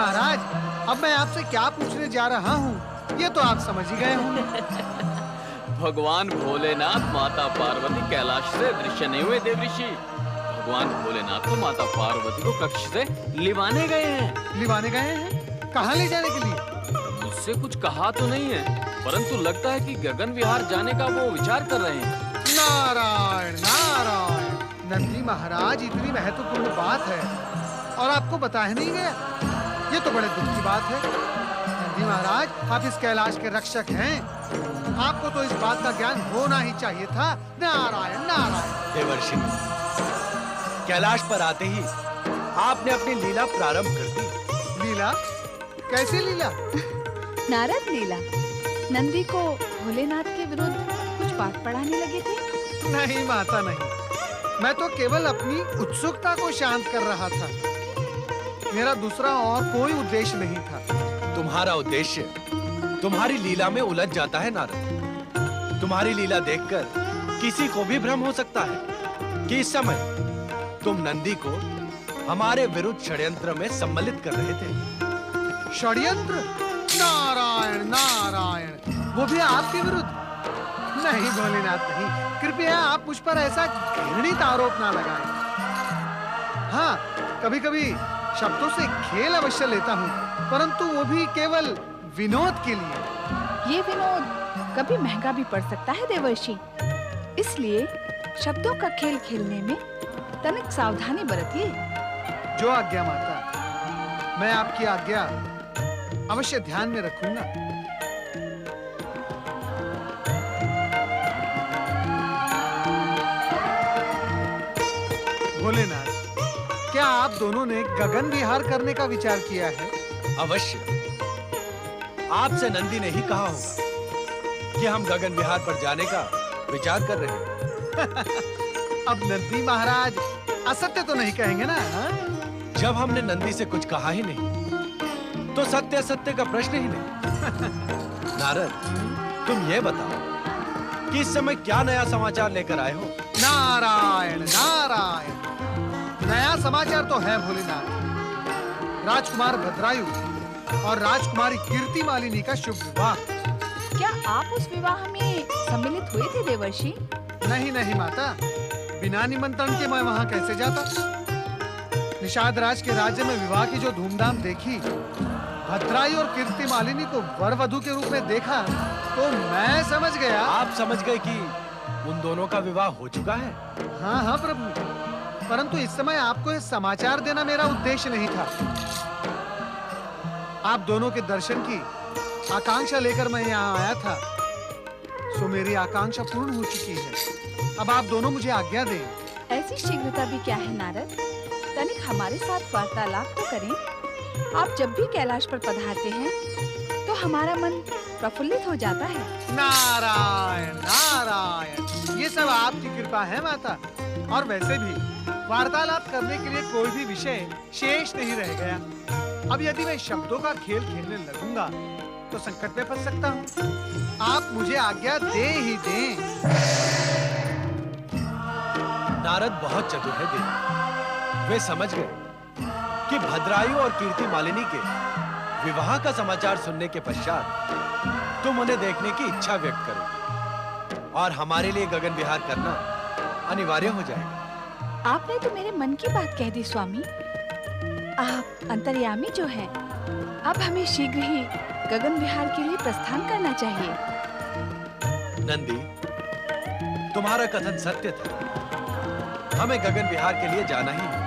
महाराज, अब मैं आपसे क्या पूछने जा रहा हूँ ये तो आप समझ ही गए होंगे। भगवान भोलेनाथ माता पार्वती कैलाश से दृश्य नहीं हुए देवऋषि। भगवान भोलेनाथ को माता पार्वती को कक्ष से लिवाने गए हैं। लिवाने गए हैं? कहाँ ले जाने के लिए? मुझसे कुछ कहा तो नहीं है, परंतु लगता है कि गगन विहार जाने का वो विचार कर रहे हैं। नारायण नारायण, नंदी महाराज इतनी महत्वपूर्ण बात है और आपको बता ही नहीं गया, ये तो बड़े दुख की बात है। नंदी महाराज, आप इस कैलाश के रक्षक हैं, आपको तो इस बात का ज्ञान होना ही चाहिए था। नारायण नारायण। देवर्षि, कैलाश पर आते ही आपने अपनी लीला प्रारंभ कर दी। लीला? कैसी लीला? नारद लीला। नंदी को भोलेनाथ के विरुद्ध कुछ पाठ पढ़ाने लगे थे? नहीं माता नहीं, मैं तो केवल अपनी उत्सुकता को शांत कर रहा था। मेरा दूसरा और कोई उद्देश्य नहीं था। तुम्हारा उद्देश्य तुम्हारी लीला में उलझ जाता है नारद। तुम्हारी लीला देखकर किसी को भी भ्रम हो सकता है कि इस समय तुम नंदी को हमारे विरुद्ध षड्यंत्र में सम्मिलित कर रहे थे। षड्यंत्र? नारायण नारायण, वो भी आपके विरुद्ध? नहीं भोलेनाथ नहीं, कृपया आप मुझ पर ऐसा घृणित आरोप ना लगाएं। हाँ, कभी-कभी शब्दों से खेल अवश्य लेता हूँ, परंतु वो भी केवल विनोद के लिए। ये विनोद कभी महंगा भी पड़ सकता है देवर्षि, इसलिए शब्दों का खेल खेलने में तनिक सावधानी बरतिए। जो आज्ञा माता, मैं आपकी आज्ञा अवश्य ध्यान में रखूंगा। भोलेनाथ, क्या आप दोनों ने गगन विहार करने का विचार किया है? अवश्य। आपसे नंदी ने ही कहा होगा कि हम गगन विहार पर जाने का विचार कर रहे हैं। अब नंदी महाराज असत्य तो नहीं कहेंगे ना? हा? जब हमने नंदी से कुछ कहा ही नहीं, तो सत्य असत्य का प्रश्न ही नहीं। नारद, तुम ये बताओ कि इस समय क्या नया समाचार लेकर आए हो? नारायण नारायण, नया समाचार तो है भोलेनाथ। राजकुमार भद्रायु और राजकुमारी कीर्ति मालिनी का शुभ विवाह। क्या आप उस विवाह में सम्मिलित हुए थे देवर्षि? नहीं नहीं माता, बिना निमंत्रण के मैं वहां कैसे जाता? निषाद राज के राज्य में विवाह की जो धूमधाम देखी, भद्रायु और कीर्ति मालिनी को वर वधू के रूप में देखा, तो मैं समझ गया। आप समझ गए कि उन दोनों का विवाह हो चुका है? हाँ हाँ प्रभु, परंतु इस समय आपको ये समाचार देना मेरा उद्देश्य नहीं था। आप दोनों के दर्शन की आकांक्षा लेकर मैं यहाँ आया था, सो मेरी आकांक्षा पूर्ण हो चुकी है। अब आप दोनों मुझे आज्ञा दें। ऐसी शीघ्रता भी क्या है नारद? तनिक हमारे साथ वार्तालाप तो करें। आप जब भी कैलाश पर पधारते हैं, तो हमारा मन प्रफुल्लित हो जाता है। नारायण नारायण, ये सब आपकी कृपा है माता। और वैसे भी वार्तालाप करने के लिए कोई भी विषय शेष नहीं रह गया। अब यदि मैं शब्दों का खेल खेलने लगूंगा तो संकट में फंस सकता हूँ। आप मुझे आज्ञा दे ही दें। नारद बहुत चतुर है देव। वे समझ गए कि भद्रायु और कीर्ति मालिनी के विवाह का समाचार सुनने के पश्चात तुम उन्हें देखने की इच्छा व्यक्त करोगे और हमारे लिए गगन विहार करना अनिवार्य हो जाएगा। आपने तो मेरे मन की बात कह दी स्वामी। आप अंतर्यामी जो हैं, अब हमें शीघ्र ही गगन विहार के लिए प्रस्थान करना चाहिए। नंदी, तुम्हारा कथन सत्य था। हमें गगन विहार के लिए जाना ही है।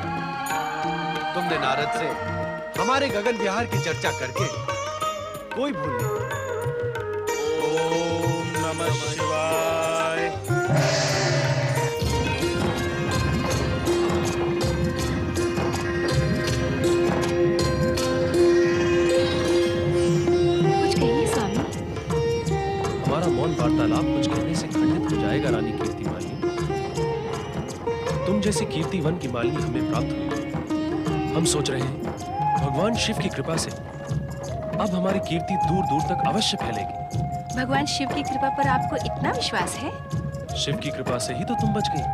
तुमने नारद से हमारे गगन विहार की चर्चा करके कोई भूल नहीं। ओम नमः शिवाय। कुछ कहिए स्वामी। हमारा मौन वार्तालाप कुछ कहने से खंडित हो जाएगा रानी कीर्ति मालिनी। तुम जैसी कीर्तिवन की मालिनी हमें प्राप्त हुई। हम सोच रहे हैं भगवान शिव की कृपा से अब हमारी कीर्ति दूर दूर तक अवश्य फैलेगी। भगवान शिव की कृपा पर आपको इतना विश्वास है? शिव की कृपा से ही तो तुम बच गई।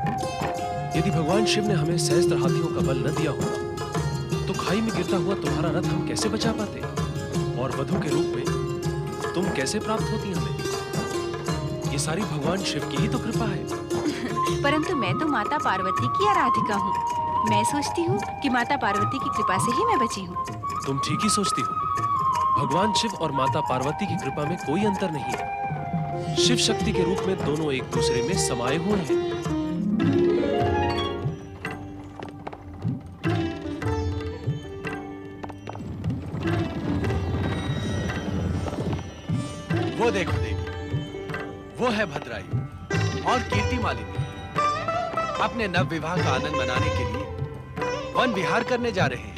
यदि भगवान शिव ने हमें सहस्त्र हाथियों का बल न दिया होता तो खाई में गिरता हुआ तुम्हारा रथ हम कैसे बचा पाते, और वधु के रूप में तुम कैसे प्राप्त होती हमें? ये सारी भगवान शिव की ही तो कृपा है। परंतु मैं तो माता पार्वती की आराधिका हूँ। मैं सोचती हूँ कि माता पार्वती की कृपा से ही मैं बची हूँ। तुम ठीक ही सोचती हो। भगवान शिव और माता पार्वती की कृपा में कोई अंतर नहीं है। शिव शक्ति के रूप में दोनों एक दूसरे में समाये हुए हैं। वो देखो देवी, वो है भद्रायु और कीर्ति मालिनी अपने नव विवाह का आनंद मनाने के लिए वन विहार करने जा रहे हैं।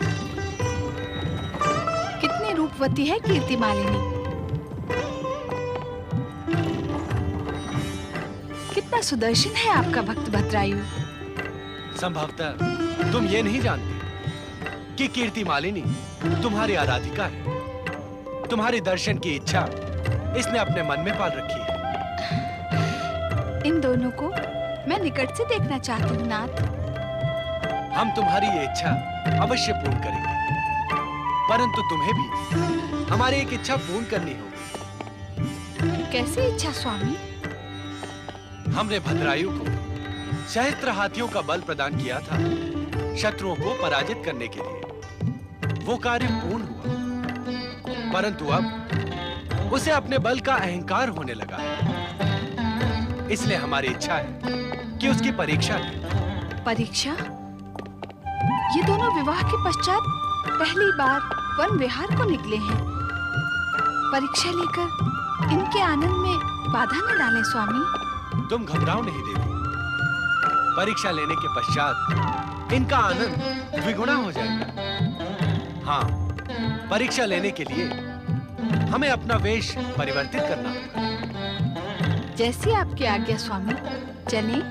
कितनी रूपवती है कीर्ति मालिनी, कितना सुदर्शन है आपका भक्त भद्रायु। संभवतः तुम ये नहीं जानती कि कीर्ति मालिनी तुम्हारी आराधिका है। तुम्हारी दर्शन की इच्छा इसने अपने मन में पाल रखी है। इन दोनों को मैं निकट से देखना चाहती हूँ नाथ। हम तुम्हारी ये इच्छा अवश्य पूर्ण करेंगे, परंतु तुम्हें भी हमारी एक इच्छा पूर्ण करनी होगी। कैसी इच्छा स्वामी? हमने भद्रायु को सहस्त्र हाथियों का बल प्रदान किया था शत्रुओं को पराजित करने के लिए। वो कार्य पूर्ण हुआ, परंतु अब उसे अपने बल का अहंकार होने लगा है। इसलिए हमारी इच्छा है कि उसकी परीक्षा लें। परीक्षा? ये दोनों विवाह के पश्चात पहली बार वन विहार को निकले हैं। परीक्षा लेकर इनके आनंद में बाधा न डालें स्वामी। तुम घबराओ नहीं देवी, परीक्षा लेने के पश्चात इनका आनंद द्विगुना हो जाएगा। हाँ, परीक्षा लेने के लिए हमें अपना वेश परिवर्तित करना होगा। जैसी आपकी आज्ञा स्वामी। चलें।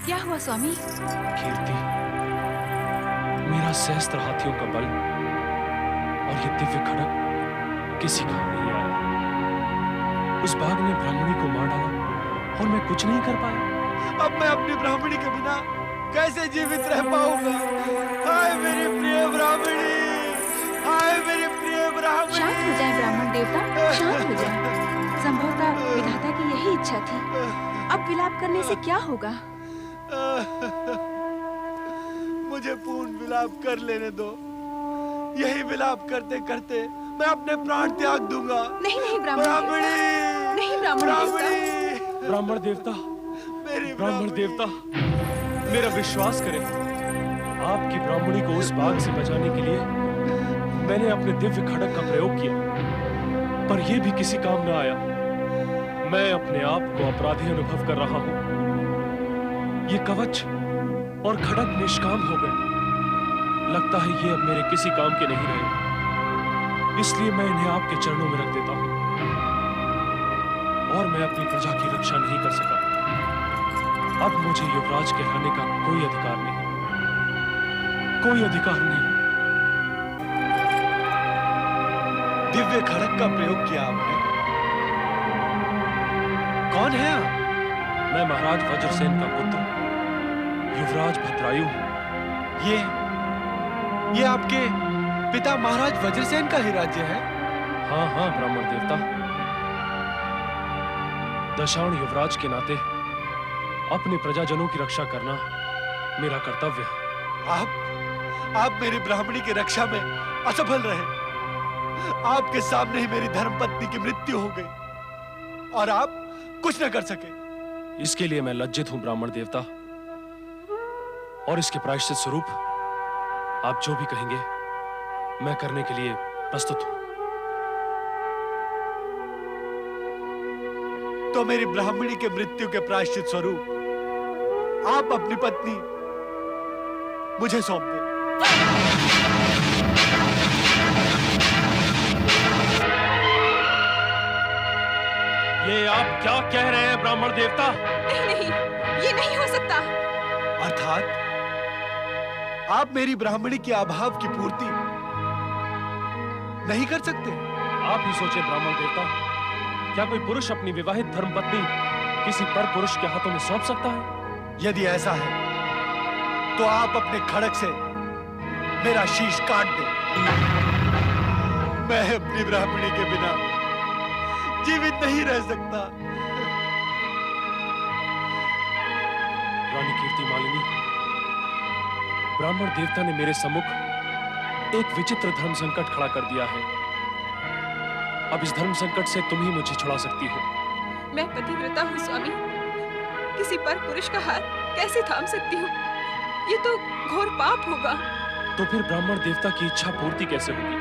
क्या हुआ स्वामी? कीर्ति, मेरा सहस्त्र हाथियों का बल और ये दिव्य खड़ग किसी काम नहीं आया। उस बाघ ने ब्राह्मणी को मार डाला और मैं कुछ नहीं कर पाया। अब मैं अपनी ब्राह्मणी के बिना कैसे जीवित रह पाऊंगा? हाय मेरी प्रिय ब्राह्मणी, हाय मेरी प्रिय ब्राह्मणी। शांत हो जाए ब्राह्मण देवता, शांत हो जाए। संभवतः विधाता की यही इच्छा थी। अब विलाप करने से क्या होगा? मुझे पूर्ण विलाप कर लेने दो। यही विलाप करते करते मैं अपने प्राण त्याग दूंगा। नहीं नहीं ब्राह्मण, नहीं ब्राह्मण देवता, ब्राह्मण देवता, मेरा विश्वास करें। आपकी ब्राह्मणी को उस बाघ से बचाने के लिए मैंने अपने दिव्य खड़ग का प्रयोग किया, पर यह भी किसी काम न आया। मैं अपने आप को अपराधी अनुभव कर रहा हूं। ये कवच और खड़ग निष्काम हो गए। लगता है ये अब मेरे किसी काम के नहीं रहे। इसलिए मैं इन्हें आपके चरणों में रख देता हूं। और मैं अपनी प्रजा की रक्षा नहीं कर सका। अब मुझे युवराज कहलाने का कोई अधिकार नहीं, कोई अधिकार नहीं। दिव्य खड़ग का प्रयोग किया आपने। कौन है आप? मैं महाराज वज्रसेन का पुत्र युवराज भद्रायु हूं। ये आपके पिता महाराज वज्रसेन का ही राज्य है? हाँ हाँ ब्राह्मण देवता, दशाण युवराज के नाते अपने प्रजाजनों की रक्षा करना मेरा कर्तव्य है। आप मेरी ब्राह्मणी की रक्षा में असफल रहे। आपके सामने ही मेरी धर्मपत्नी की मृत्यु हो गई और आप कुछ न कर सके। इसके लिए मैं लज्जित हूं ब्राह्मण देवता, और इसके प्रायश्चित स्वरूप आप जो भी कहेंगे मैं करने के लिए प्रस्तुत हूं। तो मेरी ब्राह्मणी के मृत्यु के प्रायश्चित स्वरूप आप अपनी पत्नी मुझे सौंप दें। ये आप क्या कह रहे हैं ब्राह्मण देवता? नहीं, ये नहीं हो सकता। अर्थात आप मेरी ब्राह्मणी के अभाव की पूर्ति नहीं कर सकते? आप ही सोचे ब्राह्मण देवता, क्या कोई पुरुष अपनी विवाहित धर्मपत्नी किसी पर पुरुष के हाथों में सौंप सकता है? यदि ऐसा है तो आप अपने खड़ग से मेरा शीश काट दें। मैं अपनी ब्राह्मणी के बिना जीवित नहीं रह सकता। रानी कीर्ति मालिनी, ब्राह्मण देवता ने मेरे सम्मुख एक विचित्र धर्म संकट खड़ा कर दिया है। अब इस धर्म संकट से तुम ही मुझे छुड़ा सकती हो। मैं पतिव्रता हूँ स्वामी, किसी पर पुरुष का हाथ कैसे थाम सकती हूँ? ये तो घोर पाप होगा। तो फिर ब्राह्मण देवता की इच्छा पूर्ति कैसे होगी?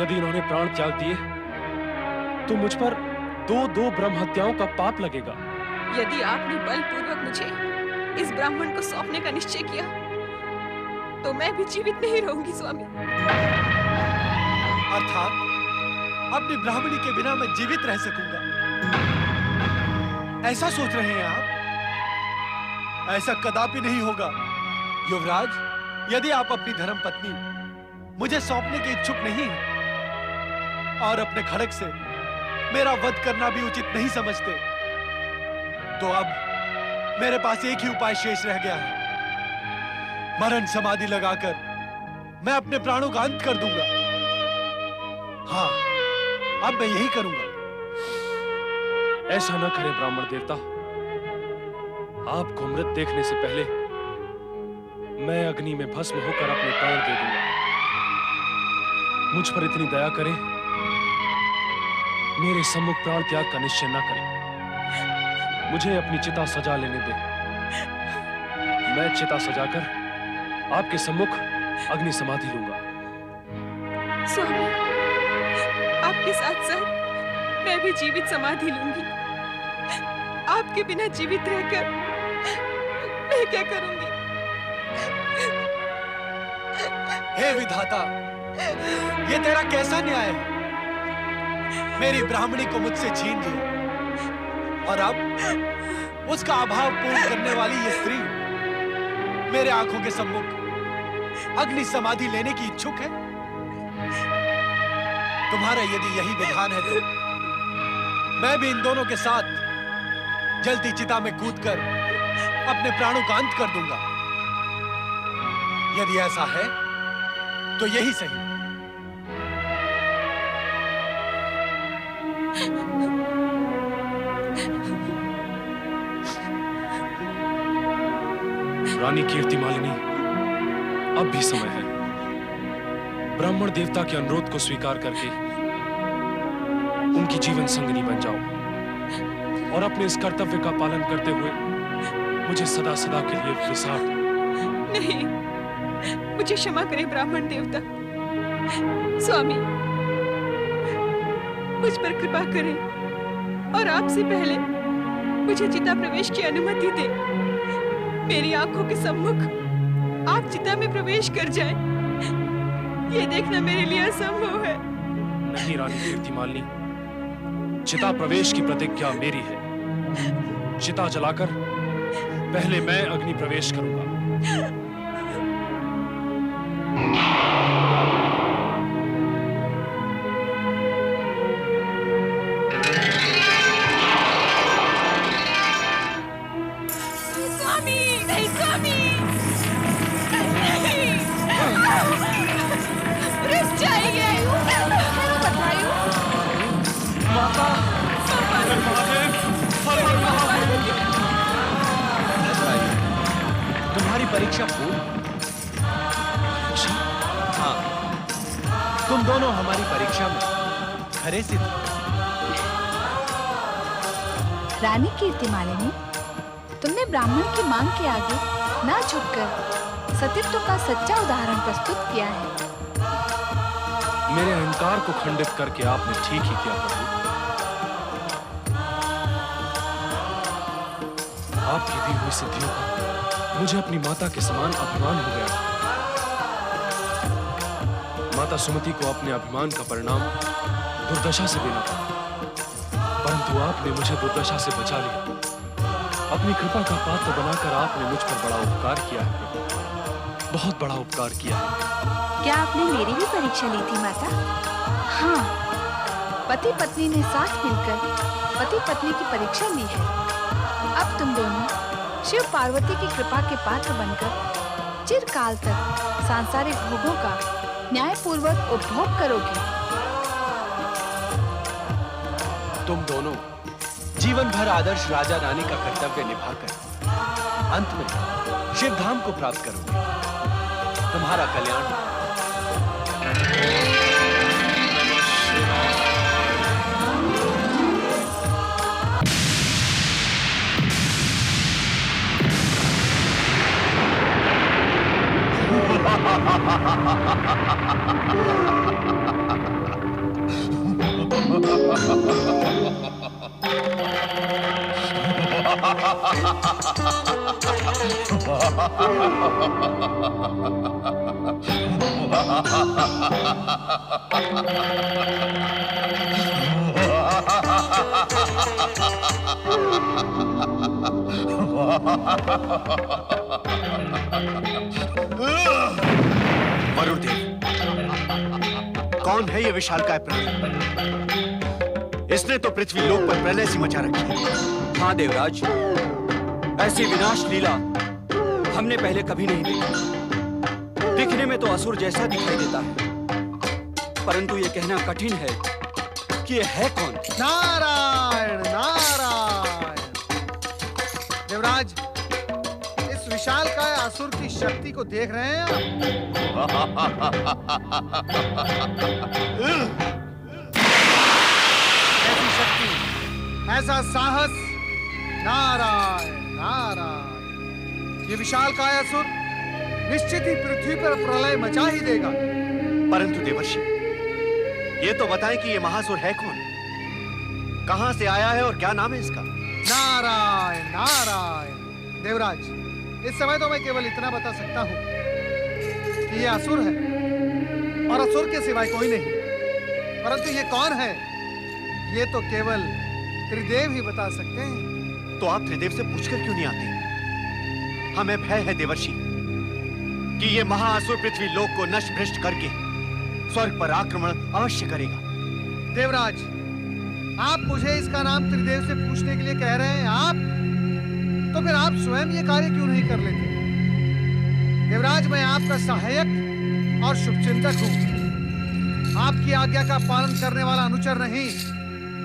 यदि इन्होंने प्राण त्याग दिए तो मुझ पर दो ब्रह्म हत्याओं का पाप लगेगा। यदि आपने बलपूर्वक मुझे इस ब्राह्मण को सौंपने का निश्चय किया तो मैं भी जीवित नहीं रहूंगी स्वामी। अर्थात अपनी ब्राह्मणी के बिना मैं जीवित रह सकूंगा, ऐसा सोच रहे हैं आप? ऐसा कदापि नहीं होगा युवराज। यदि आप अपनी धर्मपत्नी मुझे सौंपने के इच्छुक नहीं हैं और अपने खड़ग से मेरा वध करना भी उचित नहीं समझते, तो अब मेरे पास एक ही उपाय शेष रह गया है। मरण समाधि लगाकर मैं अपने प्राणों का अंत कर दूंगा। हाँ, अब मैं यही करूंगा। ऐसा न करें ब्राह्मण देवता, आपको मृत देखने से पहले मैं अग्नि में भस्म होकर अपने प्राण दे दूंगा। मुझ पर इतनी दया करें, मेरे सम्मुख प्राण त्याग का निश्चय न करें। मुझे अपनी चिता सजा लेने दें। मैं चिता सजाकर आपके सम्मुख अग्नि समाधि लूंगा। स्वामी, आपके साथ साथ मैं भी जीवित समाधि लूंगी। आपके बिना जीवित रहकर मैं क्या करूंगी? हे विधाता, ये तेरा कैसा न्याय है? मेरी ब्राह्मणी को मुझसे छीन लिया और अब उसका अभाव पूर्ण करने वाली ये स्त्री मेरे आंखों के सम्मुख अग्नि समाधि लेने की इच्छुक है। तुम्हारा यदि यही विधान है तो मैं भी इन दोनों के साथ जलती चिता में कूदकर अपने प्राणों का अंत कर दूंगा। यदि ऐसा है तो यही सही। रानी कीर्ति मालिनी, अब भी समय है। ब्राह्मण देवता के अनुरोध को स्वीकार करके उनकी जीवन संगिनी बन जाओ और अपने इस कर्तव्य का पालन करते हुए मुझे सदा सदा के लिए विसार दो। नहीं, मुझे क्षमा करें ब्राह्मण देवता। स्वामी, मुझ पर कृपा करें और आपसे पहले मुझे चिता प्रवेश की अनुमति दें। मेरी आंखों के सम्मुख आप चिता में प्रवेश कर जाएं। ये देखना मेरे लिए असंभव है। नहीं रानी कीर्तिमालिनी, चिता प्रवेश की प्रतिज्ञा मेरी है। चिता जलाकर पहले मैं अग्नि प्रवेश करूंगा। स्वामी, नहीं स्वामी, नहीं, रुक जाइए। तुम्हारी परीक्षा पूर्ण। हाँ, तुम दोनों हमारी परीक्षा में खरे सिद्ध हो। रानी कीर्तिमालिनी, तुमने ब्राह्मण की मांग के आगे ना झुककर सतीत्व का सच्चा उदाहरण प्रस्तुत किया है। मेरे अहंकार को खंडित करके आपने ठीक ही किया प्रभु। आपकी दी हुई सिद्धियों का मुझे अपनी माता के समान अभिमान हो गया। माता सुमति को अपने अभिमान का परिणाम दुर्दशा से देना पड़ा, परंतु आपने मुझे दुर्दशा से बचा लिया। अपनी कृपा का पात्र बनाकर आपने मुझ पर बड़ा उपकार किया है प्रभु, बहुत बड़ा उपकार किया है। क्या आपने मेरी भी परीक्षा ली थी माता? हाँ, पति पत्नी ने साथ मिलकर पति पत्नी की परीक्षा ली है। अब तुम दोनों शिव पार्वती की कृपा के पात्र बनकर चिरकाल तक सांसारिक भोगों का न्यायपूर्वक उपभोग करोगे। तुम दोनों जीवन भर आदर्श राजा रानी का कर्तव्य निभाकर अंत में शिवधाम को प्राप्त करोगे। तुम्हारा कल्याण हो। वरुण देव, कौन है ये विशालकाय प्राणी? इसने तो पृथ्वी लोक पर प्रलय सी मचा रखी है। हाँ देवराज, ऐसी विनाश लीला हमने पहले कभी नहीं देखी। दिखने में तो असुर जैसा दिखाई देता है, परंतु ये कहना कठिन है कि ये है कौन। नारायण नारायण। देवराज, इस विशालकाय असुर की शक्ति को देख रहे हैं आप? ऐसी शक्ति, ऐसा साहस, नारायण नारायण। ये विशालकाय असुर निश्चित ही पृथ्वी पर प्रलय मचा ही देगा। परंतु देवर्षि, ये तो बताएं कि ये महासुर है कौन, कहां से आया है और क्या नाम है इसका? नारायण नारायण। देवराज, इस समय तो मैं केवल इतना बता सकता हूं कि ये असुर है और असुर के सिवाय कोई नहीं। परंतु ये कौन है, ये तो केवल त्रिदेव ही बता सकते हैं। तो आप त्रिदेव से पूछकर क्यों नहीं आते? हमें भय है देवर्षि कि ये महाअसुर पृथ्वी लोक को नष्ट भ्रष्ट करके स्वर्ग पर आक्रमण अवश्य करेगा। देवराज, आप मुझे इसका नाम त्रिदेव से पूछने के लिए कह रहे हैं? आप तो फिर आप स्वयं ये कार्य क्यों नहीं कर लेते? देवराज, मैं आपका सहायक और शुभचिंतक हूं, आपकी आज्ञा का पालन करने वाला अनुचर नहीं।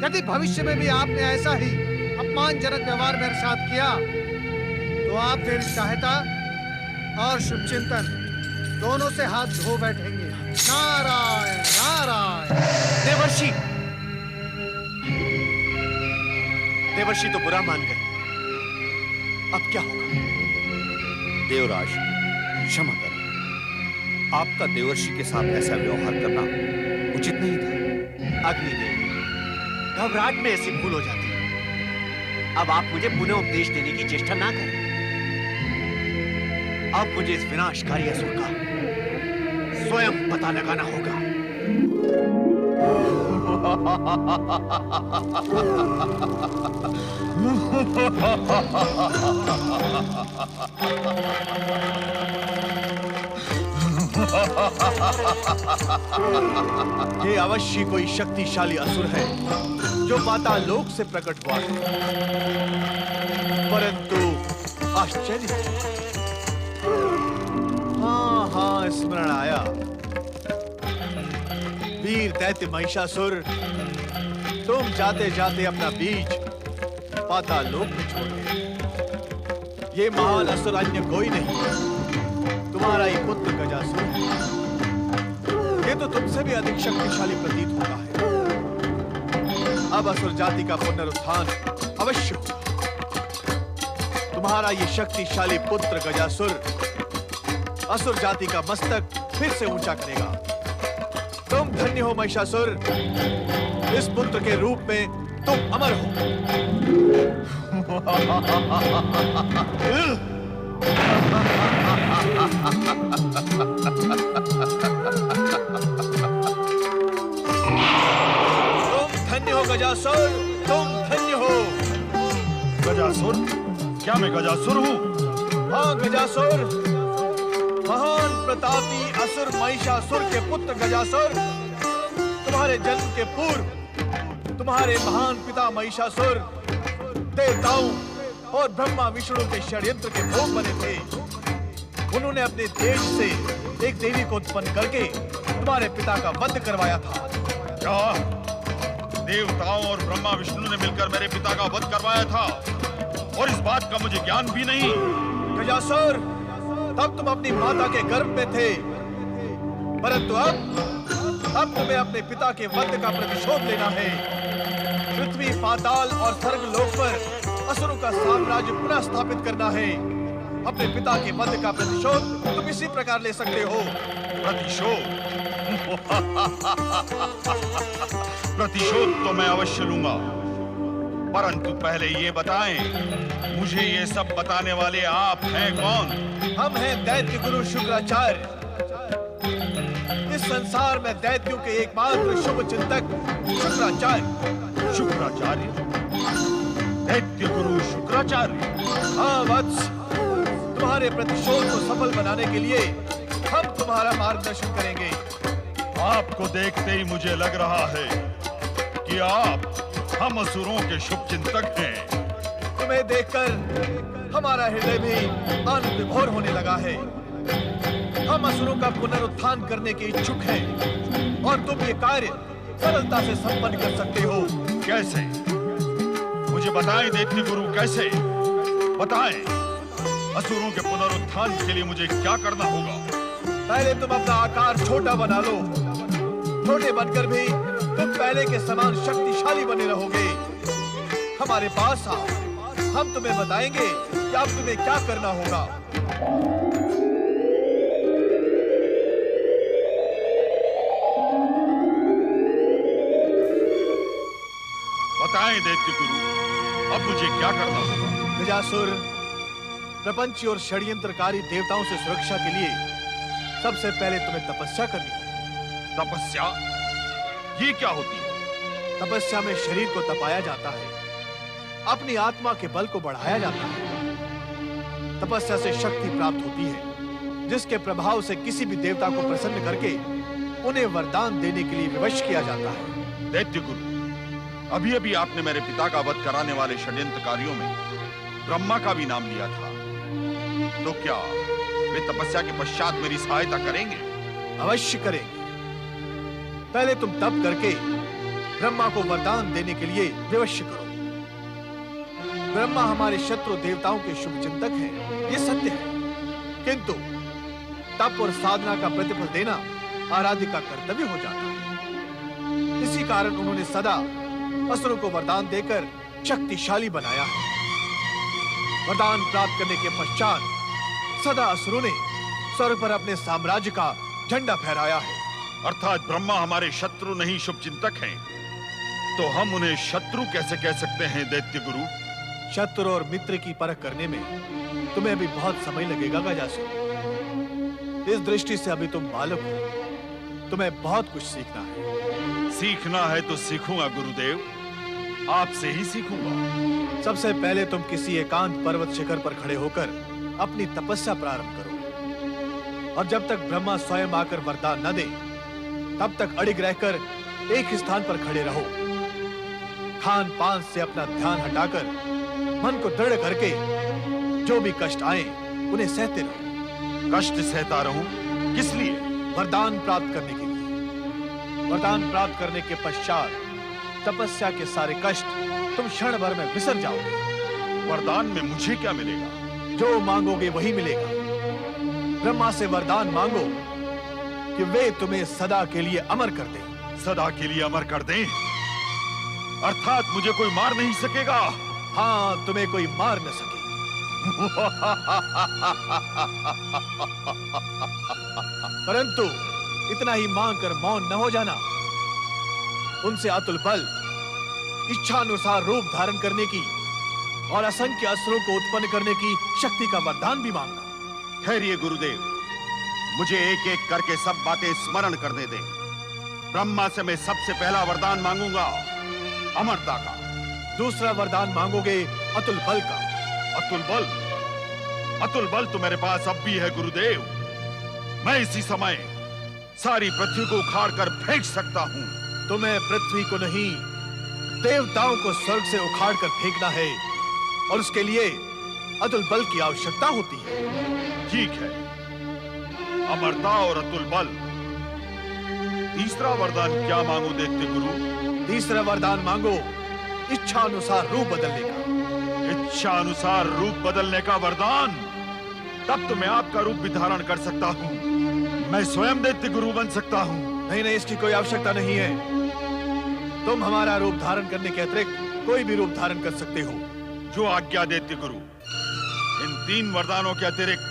यदि भविष्य में भी आपने ऐसा ही अपमानजनक व्यवहार मेरे साथ किया तो आप मेरी सहायता और शुभचिंतन दोनों से हाथ धो बैठेंगे। नारायण नारायण। देवर्षि, देवर्षि तो बुरा मान गए, अब क्या होगा? देवराज, क्षमा करें, आपका देवर्षि के साथ ऐसा व्यवहार करना उचित नहीं था। अग्निदेव, घबराहट में ऐसी भूल हो जाती है। अब आप मुझे पुनः उपदेश देने की चेष्टा ना करें। अब मुझे इस विनाशकारी असुर का स्वयं पता लगाना होगा। ये अवश्य कोई शक्तिशाली असुर है जो पाताल लोक से प्रकट हुआ है, परंतु आश्चर्य, हाँ स्मरण आया। वीर दैत्य महिषासुर, तुम जाते जाते अपना बीज पाताल लोक में छोड़ गए। ये महान असुर अन्य कोई नहीं, तुम्हारा ही पुत्र गजासुर है। ये तो तुमसे भी अधिक शक्तिशाली प्रतीत होता है। अब असुर जाति का पुनरुत्थान अवश्य होगा। तुम्हारा ये शक्तिशाली पुत्र गजासुर असुर जाति का मस्तक फिर से ऊंचा करेगा। तुम धन्य हो महिषासुर, इस पुत्र के रूप में तुम अमर हो। तुम धन्य हो गजासुर, तुम धन्य हो। गजासुर? क्या मैं गजासुर हूँ? हाँ गजासुर, महान प्रतापी असुर महिषासुर के पुत्र गजासुर। तुम्हारे जन्म के पूर्व तुम्हारे महान पिता महिषासुर देवताओं और ब्रह्मा विष्णु के षड्यंत्र के भोग बने थे। उन्होंने अपने देश से एक देवी को उत्पन्न करके तुम्हारे पिता का वध करवाया था। क्या देवताओं और ब्रह्मा विष्णु ने मिलकर मेरे पिता का वध करवाया था, और इस बात का मुझे ज्ञान भी नहीं? गजासुर, तब तुम अपनी माता के गर्भ में थे, परंतु अब तुम्हें अपने पिता के वध का प्रतिशोध लेना है। पृथ्वी, पाताल और स्वर्ग लोक पर असुरों का साम्राज्य पुनः स्थापित करना है। अपने पिता के वध का प्रतिशोध तुम इसी प्रकार ले सकते हो। प्रतिशोध? प्रतिशोध तो मैं अवश्य लूंगा, परंतु पहले ये बताएं, मुझे ये सब बताने वाले आप हैं कौन? हम हैं दैत्य गुरु शुक्राचार्य। इस संसार में दैत्यों के एकमात्र शुभ चिंतक शुक्राचार्य। शुक्राचार्य? दैत्य गुरु शुक्राचार्य? हाँ वत्स, तुम्हारे प्रतिशोध को सफल बनाने के लिए हम तुम्हारा मार्गदर्शन करेंगे। आपको देखते ही मुझे लग रहा है कि आप हम असुरों के शुभ चिंतक हैं। तुम्हें देखकर हमारा हृदय भी आनंद विभोर होने लगा है। हम असुरों का पुनरुत्थान करने के इच्छुक हैं और तुम ये कार्य सरलता से संपन्न कर सकते हो। कैसे? मुझे बताएं दैत्य गुरु, कैसे? बताएं। असुरों के पुनरुत्थान के लिए मुझे क्या करना होगा? पहले तुम अपना आकार छोटा बना लो। छोटे बनकर भी तुम पहले के समान शक्तिशाली बने रहोगे। हमारे पास आओ, हम तुम्हें बताएंगे कि अब तुम्हें क्या करना होगा। बताएं दैत्य गुरु, अब मुझे क्या करना होगा? गजासुर, प्रपंच और षड्यंत्रकारी देवताओं से सुरक्षा के लिए सबसे पहले तुम्हें तपस्या करनी होगी। तपस्या? ये क्या होती है? तपस्या में शरीर को तपाया जाता है, अपनी आत्मा के बल को बढ़ाया जाता है। तपस्या से शक्ति प्राप्त होती है, जिसके प्रभाव से किसी भी देवता को प्रसन्न करके उन्हें वरदान देने के लिए विवश किया जाता है। दैत्य गुरु, अभी अभी आपने मेरे पिता का वध कराने वाले षड्यंत्रकारियों में ब्रह्मा का भी नाम लिया था, तो क्या वे तपस्या के पश्चात मेरी सहायता करेंगे? अवश्य करेंगे। पहले तुम तप करके ब्रह्मा को वरदान देने के लिए विवश करो। ब्रह्मा हमारे शत्रु देवताओं के शुभ चिंतक हैं, ये सत्य है, किंतु तप और साधना का प्रतिफल देना आराध्य का कर्तव्य हो जाता है। इसी कारण उन्होंने सदा असुरों को वरदान देकर शक्तिशाली बनाया है। वरदान प्राप्त करने के पश्चात सदा असुरों ने स्वर्ग पर अपने साम्राज्य का झंडा फहराया है। अर्थात ब्रह्मा हमारे शत्रु नहीं शुभ चिंतक हैं, तो हम उन्हें शत्रु कैसे कह सकते हैं दैत्य गुरु? शत्रु और मित्र की परख करने में तुम्हें अभी बहुत समय लगेगा गजासुर। इस दृष्टि से अभी तुम बालक हो। तुम्हें बहुत कुछ सीखना है। सीखना है तो सीखूंगा गुरुदेव, आपसे ही सीखूंगा। सबसे पहले तुम किसी एकांत पर्वत शिखर पर खड़े होकर अपनी तपस्या प्रारंभ करो, और जब तक ब्रह्मा स्वयं आकर वरदान न दे तब तक अड़िग रहकर एक स्थान पर खड़े रहो। खान पान से अपना ध्यान हटाकर मन को दृढ़ करके जो भी कष्ट आए उन्हें सहते रहो। कष्ट सहता रहूं? किस लिए? वरदान प्राप्त करने के लिए। वरदान प्राप्त करने के पश्चात तपस्या के सारे कष्ट तुम क्षण भर में बिसर जाओगे। वरदान में मुझे क्या मिलेगा? जो मांगोगे वही मिलेगा। ब्रह्मा से वरदान मांगो कि वे तुम्हें सदा के लिए अमर कर दें। सदा के लिए अमर कर दें? अर्थात मुझे कोई मार नहीं सकेगा? हाँ, तुम्हें कोई मार न सके। परंतु इतना ही मांगकर मौन न हो जाना। उनसे अतुल बल, इच्छानुसार रूप धारण करने की और असंख्य अस्त्रों को उत्पन्न करने की शक्ति का वरदान भी मांगना। ठहरिए गुरुदेव, मुझे एक एक करके सब बातें स्मरण करने दें। ब्रह्मा से मैं सबसे पहला वरदान मांगूंगा अमरता का। दूसरा वरदान मांगोगे अतुल बल का। अतुल बल? अतुल बल तो मेरे पास अब भी है गुरुदेव। मैं इसी समय सारी पृथ्वी को उखाड़ कर फेंक सकता हूँ। तुम्हें पृथ्वी को नहीं, देवताओं को स्वर्ग से उखाड़ कर फेंकना है, और उसके लिए अतुल बल की आवश्यकता होती है। ठीक है, अमरता और अतुल बल। तीसरा वरदान क्या मांगू दैत्य गुरु? तीसरा वरदान मांगो इच्छा अनुसार रूप बदलने का। इच्छा अनुसार रूप बदलने का वरदान? तब तो मैं आपका रूप भी धारण कर सकता हूँ। मैं स्वयं दैत्य गुरु बन सकता हूँ। नहीं नहीं, इसकी कोई आवश्यकता नहीं है। तुम हमारा रूप धारण करने के अतिरिक्त कोई भी रूप धारण कर सकते हो। जो आज्ञा दैत्य गुरु। इन 3 वरदानों के अतिरिक्त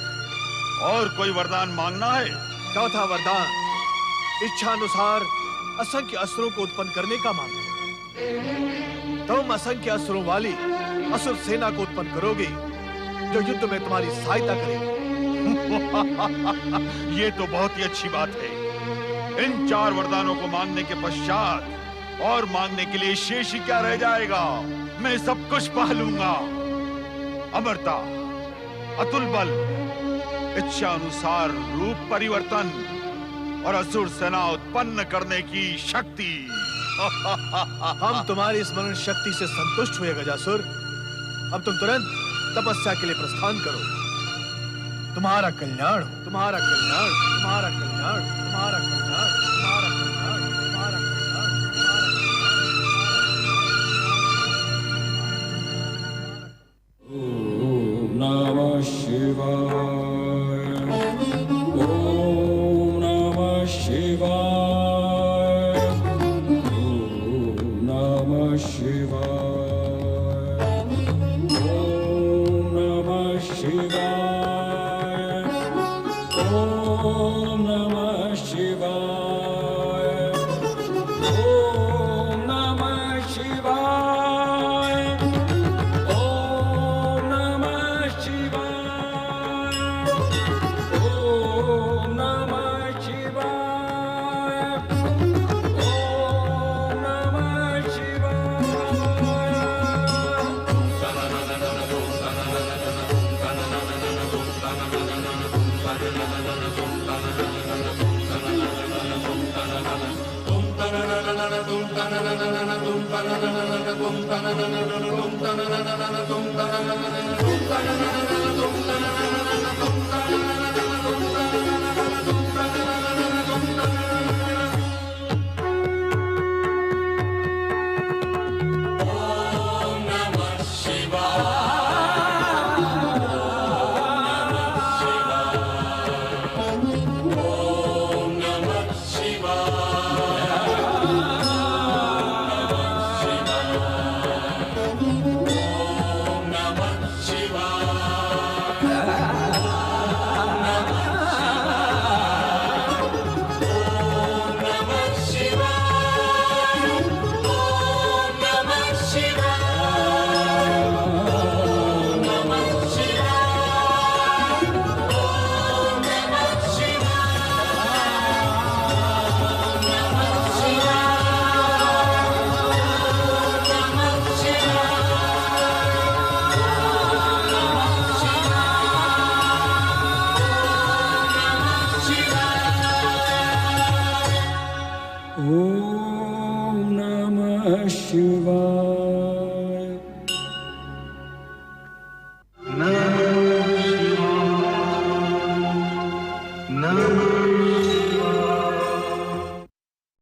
और कोई वरदान मांगना है? चौथा वरदान इच्छा अनुसार असंख्य अस्त्रों को उत्पन्न करने का मांगो। तुम असंख्य अस्त्रों वाली असुर सेना को उत्पन्न करोगे जो युद्ध में तुम्हारी सहायता करेगी। ये तो बहुत ही अच्छी बात है। इन 4 वरदानों को मांगने के पश्चात और मांगने के लिए शेष ही क्या रह जाएगा? मैं सब कुछ पा लूंगा। अमरता, अतुल बल, इच्छा अनुसार रूप परिवर्तन और असुर सेना उत्पन्न करने की शक्ति। हम तुम्हारी स्मरण शक्ति से संतुष्ट हुए गजासुर। अब तुम तुरंत तपस्या के लिए प्रस्थान करो। तुम्हारा कल्याण, तुम्हारा कल्याण, तुम्हारा कल्याण, तुम्हारा कल्याण, तुम्हारा कल्याण, तुम्हारा कल्याण, ओम नमः शिवाय, ओम नमः शिवाय, ओम नमः शिवाय, ओम नमः शिवाय, ओम नमः शिवाय, ओम नमः शिवाय, ओम नमः शिवाय, ओम नमः शिवाय, ओम नमः शिवाय। नमः शिवाय।